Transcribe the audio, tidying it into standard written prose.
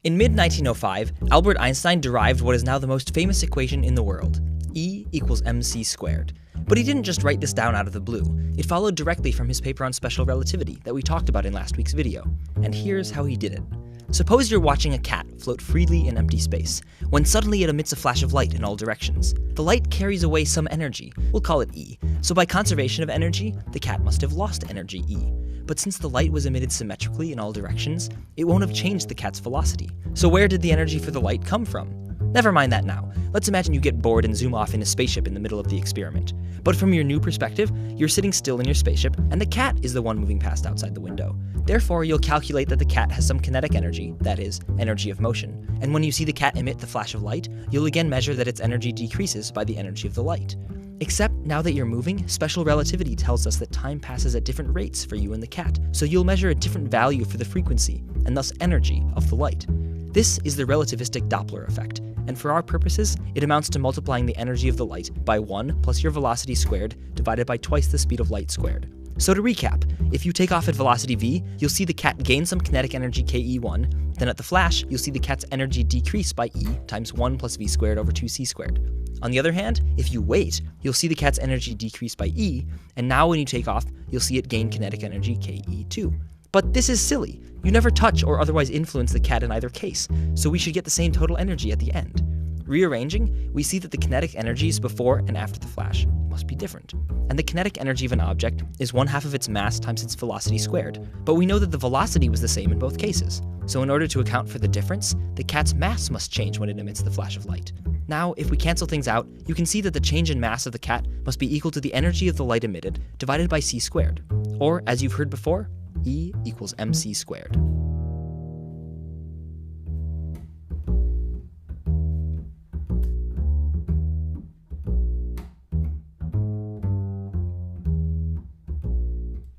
In mid-1905, Albert Einstein derived what is now the most famous equation in the world, E equals mc squared. But he didn't just write this down out of the blue. It followed directly from his paper on special relativity that we talked about in last week's video. And here's how he did it. Suppose you're watching a cat float freely in empty space, when suddenly it emits a flash of light in all directions. The light carries away some energy, we'll call it E. So by conservation of energy, the cat must have lost energy E. But since the light was emitted symmetrically in all directions, it won't have changed the cat's velocity. So where did the energy for the light come from? Never mind that now. Let's imagine you get bored and zoom off in a spaceship in the middle of the experiment. But from your new perspective, you're sitting still in your spaceship, and the cat is the one moving past outside the window. Therefore, you'll calculate that the cat has some kinetic energy, that is, energy of motion. And when you see the cat emit the flash of light, you'll again measure that its energy decreases by the energy of the light. Except now that you're moving, special relativity tells us that time passes at different rates for you and the cat, so you'll measure a different value for the frequency, and thus energy, of the light. This is the relativistic Doppler effect, and for our purposes, it amounts to multiplying the energy of the light by 1 plus your velocity squared divided by twice the speed of light squared. So to recap, if you take off at velocity v, you'll see the cat gain some kinetic energy ke1, then at the flash, you'll see the cat's energy decrease by e times 1 plus v squared over 2c squared. On the other hand, if you wait, you'll see the cat's energy decrease by e, and now when you take off, you'll see it gain kinetic energy ke2. But this is silly. You never touch or otherwise influence the cat in either case, so we should get the same total energy at the end. Rearranging, we see that the kinetic energies before and after the flash must be different. And the kinetic energy of an object is 1/2 of its mass times its velocity squared, but we know that the velocity was the same in both cases. So in order to account for the difference, the cat's mass must change when it emits the flash of light. Now, if we cancel things out, you can see that the change in mass of the cat must be equal to the energy of the light emitted divided by c squared. Or, as you've heard before, E equals mc squared.